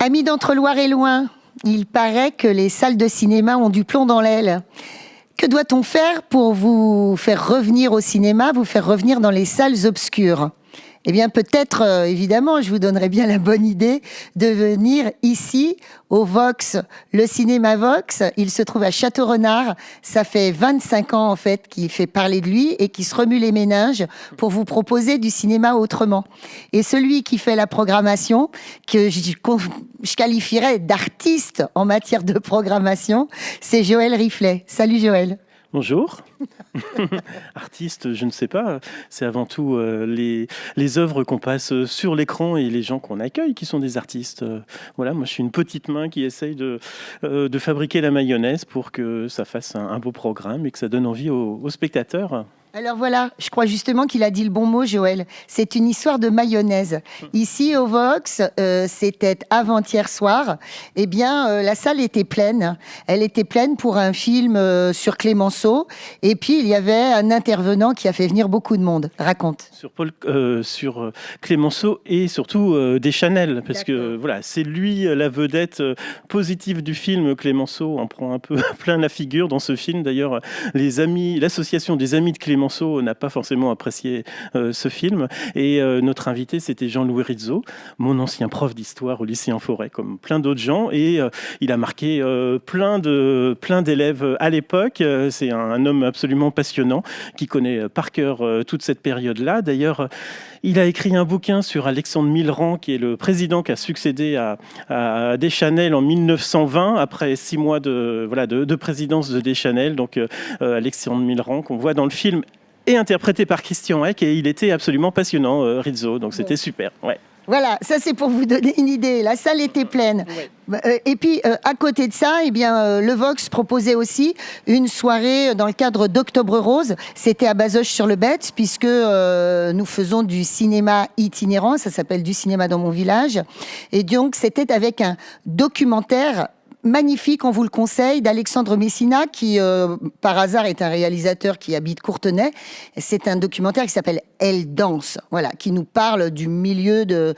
Amis d'Entre-Loire et Loin, il paraît que les salles de cinéma ont du plomb dans l'aile. Que doit-on faire pour vous faire revenir au cinéma, vous faire revenir dans les salles obscures ? Eh bien, peut-être, évidemment, je vous donnerais bien la bonne idée de venir ici, au Vox, le cinéma Vox. Il se trouve à Château-Renard. Ça fait 25 ans, en fait, qu'il fait parler de lui et qui se remue les méninges pour vous proposer du cinéma autrement. Et celui qui fait la programmation, que je qualifierais d'artiste en matière de programmation, c'est Joël Riflet. Salut Joël. Bonjour. Artiste, je ne sais pas. C'est avant tout les œuvres qu'on passe sur l'écran et les gens qu'on accueille qui sont des artistes. Voilà, moi je suis une petite main qui essaye de fabriquer la mayonnaise pour que ça fasse un beau programme et que ça donne envie aux spectateurs. Alors voilà, je crois justement qu'il a dit le bon mot, Joël. C'est une histoire de mayonnaise. Ici, au Vox, c'était avant-hier soir. Eh bien, la salle était pleine. Elle était pleine pour un film sur Clémenceau. Et puis, il y avait un intervenant qui a fait venir beaucoup de monde. Raconte. Sur Clémenceau et surtout Deschanel. Parce que voilà, c'est lui la vedette positive du film. Clémenceau en prend un peu plein la figure dans ce film. D'ailleurs, l'association des amis de Clémenceau n'a pas forcément apprécié ce film. Et notre invité, c'était Jean-Louis Rizzo, mon ancien prof d'histoire au lycée en Forêt, comme plein d'autres gens. Et il a marqué plein d'élèves à l'époque. C'est un homme absolument passionnant qui connaît par cœur toute cette période-là. D'ailleurs, il a écrit un bouquin sur Alexandre Millerand, qui est le président qui a succédé à Deschanel en 1920, après 6 mois de présidence de Deschanel. Donc Alexandre Millerand, qu'on voit dans le film, est interprété par Christian Hec, et il était absolument passionnant, Rizzo. Donc c'était super. Ouais. Voilà, ça c'est pour vous donner une idée. La salle était pleine. Ouais. Et puis, à côté de ça, eh bien, le Vox proposait aussi une soirée dans le cadre d'Octobre Rose. C'était à Bazoches-sur-le-Bête, puisque nous faisons du cinéma itinérant. Ça s'appelle Du cinéma dans mon village. Et donc, c'était avec un documentaire magnifique, on vous le conseille, d'Alexandre Messina, qui, par hasard, est un réalisateur qui habite Courtenay. C'est un documentaire qui s'appelle Elle danse, voilà, qui nous parle du milieu des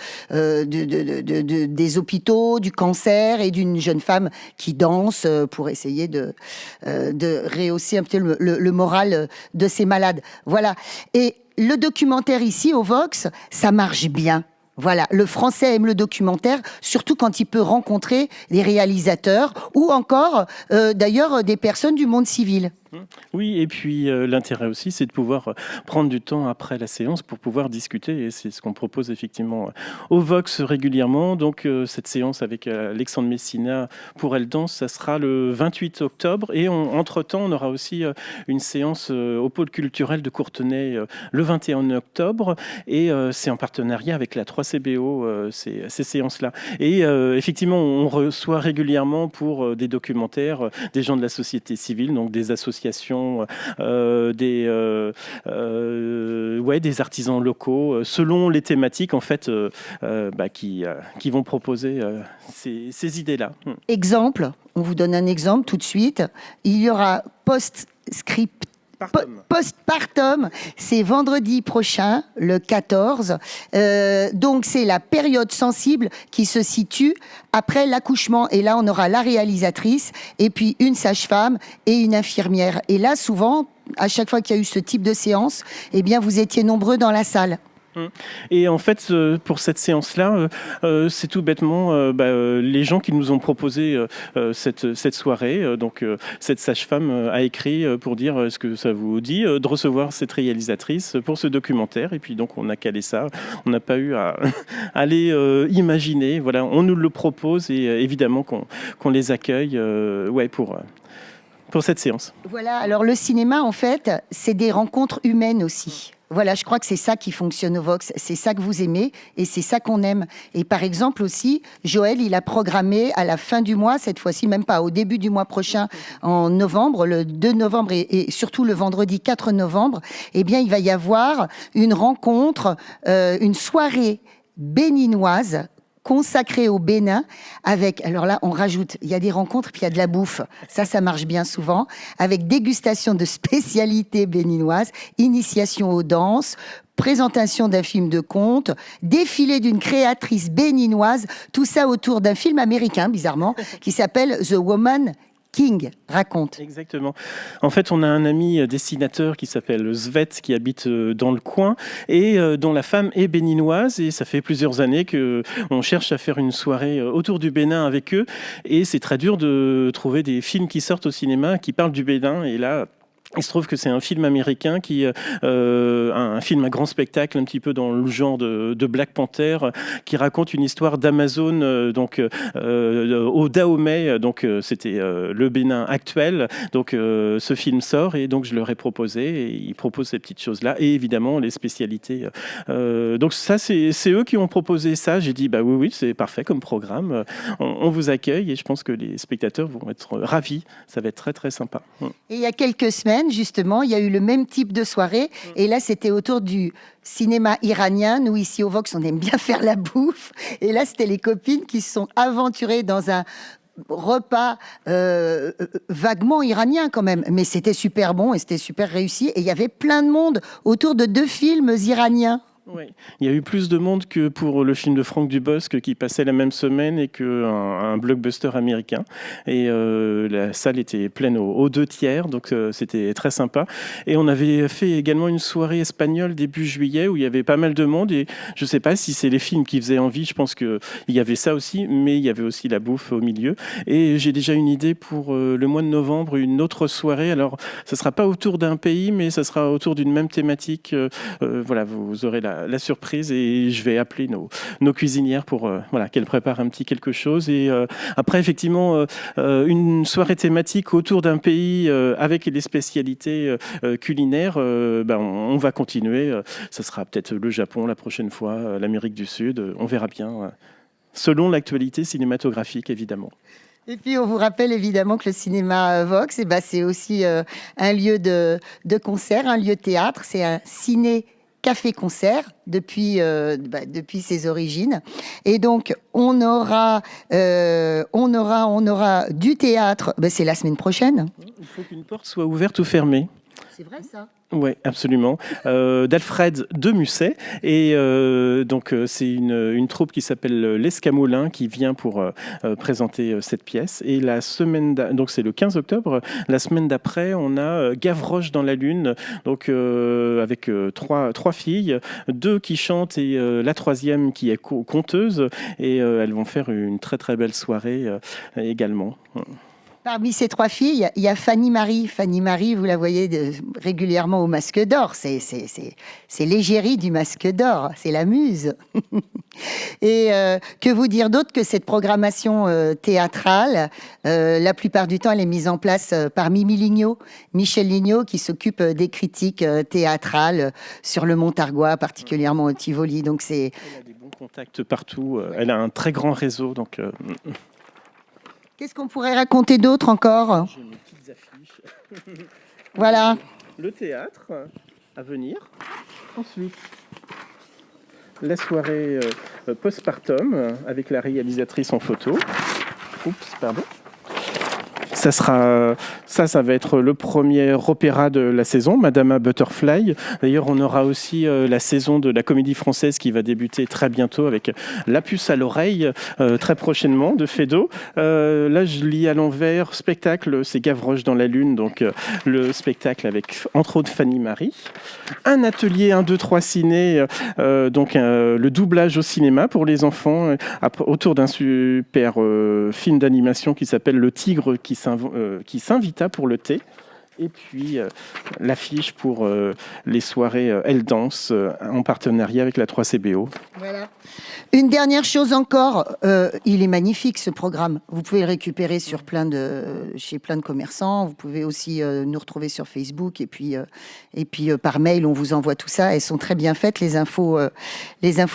hôpitaux, du cancer et d'une jeune femme qui danse pour essayer de rehausser un peu le moral de ces malades. Voilà. Et le documentaire ici, au Vox, ça marche bien. Voilà, le Français aime le documentaire, surtout quand il peut rencontrer des réalisateurs ou encore, d'ailleurs, des personnes du monde civil. Oui, et puis l'intérêt aussi, c'est de pouvoir prendre du temps après la séance pour pouvoir discuter, et c'est ce qu'on propose effectivement au Vox régulièrement. Donc cette séance avec Alexandre Messina pour Elle danse, ça sera le 28 octobre, et entre-temps, on aura aussi une séance au pôle culturel de Courtenay le 21 octobre, et c'est en partenariat avec la 3CBO, ces séances-là. Et effectivement, on reçoit régulièrement pour des documentaires des gens de la société civile, donc des associations, des artisans locaux, selon les thématiques en fait, qui vont proposer ces idées-là. Exemple, on vous donne un exemple tout de suite. Il y aura Postpartum, c'est vendredi prochain, le 14. Donc, c'est la période sensible qui se situe après l'accouchement. Et là, on aura la réalisatrice, et puis une sage-femme et une infirmière. Et là, souvent, à chaque fois qu'il y a eu ce type de séance, eh bien, vous étiez nombreux dans la salle. Et en fait, pour cette séance-là, c'est tout bêtement les gens qui nous ont proposé cette soirée. Donc, cette sage-femme a écrit pour dire est-ce que ça vous dit de recevoir cette réalisatrice pour ce documentaire. Et puis, donc, on a calé ça. On n'a pas eu à aller imaginer. Voilà, on nous le propose, et évidemment qu'on les accueille pour cette séance. Voilà, alors le cinéma, en fait, c'est des rencontres humaines aussi. Voilà, je crois que c'est ça qui fonctionne au Vox, c'est ça que vous aimez et c'est ça qu'on aime. Et par exemple aussi, Joël, il a programmé à la fin du mois, cette fois-ci même pas, au début du mois prochain, en novembre, le 2 novembre et surtout le vendredi 4 novembre, eh bien il va y avoir une rencontre, une soirée béninoise consacrée au Bénin avec, alors là on rajoute, il y a des rencontres puis il y a de la bouffe, ça marche bien souvent, avec dégustation de spécialités béninoises, initiation aux danses, présentation d'un film de conte, défilé d'une créatrice béninoise, tout ça autour d'un film américain, bizarrement, qui s'appelle The Woman King. Raconte. Exactement. En fait, on a un ami dessinateur qui s'appelle Svet, qui habite dans le coin et dont la femme est béninoise. Et ça fait plusieurs années qu'on cherche à faire une soirée autour du Bénin avec eux. Et c'est très dur de trouver des films qui sortent au cinéma, qui parlent du Bénin. Et là, il se trouve que c'est un film américain un film à grand spectacle, un petit peu dans le genre de Black Panther, qui raconte une histoire d'Amazon, au Dahomey, donc c'était le Bénin actuel. Donc ce film sort et donc je leur ai proposé et ils proposent ces petites choses-là et évidemment les spécialités. Donc ça, c'est eux qui ont proposé ça. J'ai dit oui, c'est parfait comme programme. On vous accueille et je pense que les spectateurs vont être ravis. Ça va être très très sympa. Et il y a quelques semaines, justement, il y a eu le même type de soirée. Et là, c'était autour du cinéma iranien. Nous, ici au Vox, on aime bien faire la bouffe. Et là, c'était les copines qui se sont aventurées dans un repas vaguement iranien quand même. Mais c'était super bon et c'était super réussi. Et il y avait plein de monde autour de 2 films iraniens. Oui. Il y a eu plus de monde que pour le film de Franck Dubosc qui passait la même semaine et qu'un blockbuster américain. Et la salle était pleine aux 2 tiers, donc c'était très sympa. Et on avait fait également une soirée espagnole début juillet où il y avait pas mal de monde. Et je ne sais pas si c'est les films qui faisaient envie, je pense qu'il y avait ça aussi, mais il y avait aussi la bouffe au milieu. Et j'ai déjà une idée pour le mois de novembre, une autre soirée. Alors, ce ne sera pas autour d'un pays, mais ça sera autour d'une même thématique. Voilà, vous aurez la surprise et je vais appeler nos cuisinières pour qu'elles préparent un petit quelque chose. Et après, effectivement, une soirée thématique autour d'un pays avec les spécialités culinaires, on va continuer. Ça sera peut-être le Japon la prochaine fois, l'Amérique du Sud. On verra bien, selon l'actualité cinématographique, évidemment. Et puis, on vous rappelle évidemment que le cinéma Vox, c'est aussi un lieu de concert, un lieu de théâtre. C'est un ciné-café-concert depuis ses origines. Et donc, on aura du théâtre. C'est la semaine prochaine. Il faut qu'une porte soit ouverte ou fermée. C'est vrai, ça? Oui, absolument. D'Alfred de Musset. Et donc, c'est une troupe qui s'appelle l'Escamoulin qui vient pour présenter cette pièce. Et la semaine, donc c'est le 15 octobre. La semaine d'après, on a Gavroche dans la Lune, donc avec trois filles, 2 qui chantent et la 3e qui est conteuse. Et elles vont faire une très très belle soirée également. Parmi ces 3 filles, il y a Fanny Marie. Fanny Marie, vous la voyez régulièrement au Masque d'Or. C'est l'égérie du Masque d'Or. C'est la muse. Et que vous dire d'autre que cette programmation théâtrale, la plupart du temps, elle est mise en place par Mimi Lignot, Michel Lignot, qui s'occupe des critiques théâtrales sur le Montargois, particulièrement au Tivoli. Donc elle a des bons contacts partout. Elle a un très grand réseau. Donc... Qu'est-ce qu'on pourrait raconter d'autre encore? J'ai mes petites affiches. Voilà. Le théâtre à venir. Ensuite, la soirée postpartum avec la réalisatrice en photo. Oups, pardon. Ça va être le premier opéra de la saison, Madama Butterfly. D'ailleurs, on aura aussi la saison de la Comédie Française qui va débuter très bientôt avec La Puce à l'oreille, très prochainement, de Feydeau. Là, je lis à l'envers, spectacle, c'est Gavroche dans la Lune, donc le spectacle avec, entre autres, Fanny Marie. Un atelier 1, 2, 3 ciné, le doublage au cinéma pour les enfants, autour d'un super film d'animation qui s'appelle Le Tigre qui s'invita pour le thé. Et puis l'affiche pour les soirées Elle Danse en partenariat avec la 3CBO. Voilà. Une dernière chose encore, il est magnifique ce programme. Vous pouvez le récupérer chez plein de commerçants. Vous pouvez aussi nous retrouver sur Facebook et puis par mail, on vous envoie tout ça. Elles sont très bien faites, les infos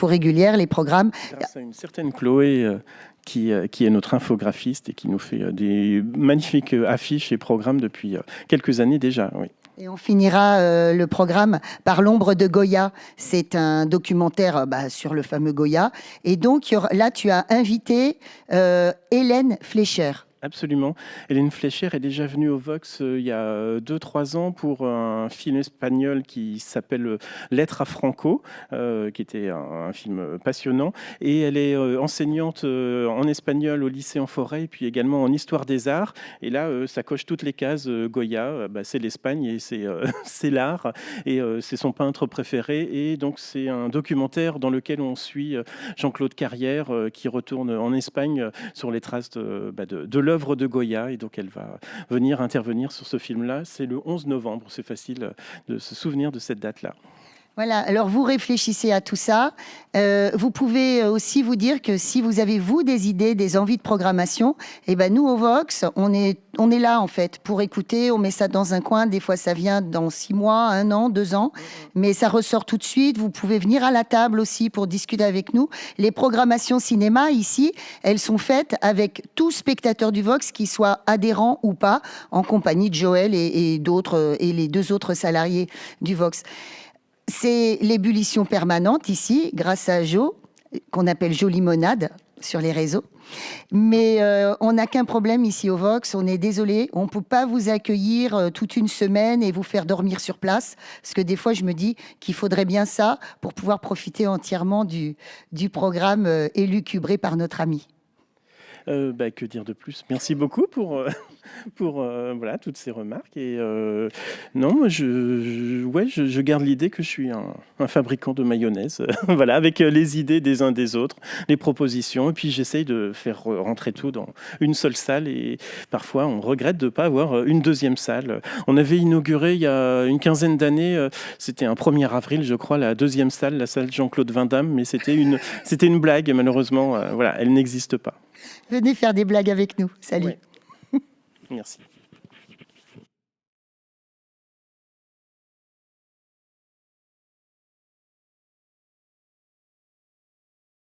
régulières, les programmes. Grâce à une certaine Chloé qui est notre infographiste et qui nous fait des magnifiques affiches et programmes depuis quelques années déjà. Oui. Et on finira le programme par L'ombre de Goya. C'est un documentaire sur le fameux Goya. Et donc là, tu as invité Hélène Flécher. Absolument. Hélène Fleischer est déjà venue au Vox il y a 2-3 ans pour un film espagnol qui s'appelle Lettre à Franco, qui était un film passionnant. Et elle est enseignante en espagnol au lycée en Forêt, et puis également en histoire des arts. Et là, ça coche toutes les cases. Goya, c'est l'Espagne et c'est l'art. Et c'est son peintre préféré. Et donc, c'est un documentaire dans lequel on suit Jean-Claude Carrière qui retourne en Espagne sur les traces de l'œuvre de Goya, et donc elle va venir intervenir sur ce film-là. C'est le 11 novembre, c'est facile de se souvenir de cette date-là. Voilà, alors vous réfléchissez à tout ça. Vous pouvez aussi vous dire que si vous avez, vous, des idées, des envies de programmation, eh ben nous, au Vox, on est là, en fait, pour écouter. On met ça dans un coin. Des fois, ça vient dans 6 mois, 1 an, 2 ans. Mais ça ressort tout de suite. Vous pouvez venir à la table aussi pour discuter avec nous. Les programmations cinéma, ici, elles sont faites avec tout spectateur du Vox, qui soit adhérent ou pas, en compagnie de Joël et d'autres, et les 2 autres salariés du Vox. C'est l'ébullition permanente ici, grâce à Jo, qu'on appelle Jo Limonade sur les réseaux. Mais on n'a qu'un problème ici au Vox, on est désolé, on ne peut pas vous accueillir toute une semaine et vous faire dormir sur place, parce que des fois je me dis qu'il faudrait bien ça pour pouvoir profiter entièrement du programme élucubré par notre ami. Que dire de plus? Merci beaucoup pour voilà, toutes ces remarques. Et non, moi, je garde l'idée que je suis un fabricant de mayonnaise, voilà, avec les idées des uns des autres, les propositions, et puis j'essaye de faire rentrer tout dans une seule salle. Et parfois, on regrette de ne pas avoir une deuxième salle. On avait inauguré il y a une quinzaine d'années, c'était un 1er avril, je crois, la deuxième salle, la salle Jean-Claude Van Damme, mais c'était une blague, malheureusement, voilà, elle n'existe pas. Venez faire des blagues avec nous. Salut. Ouais. Merci.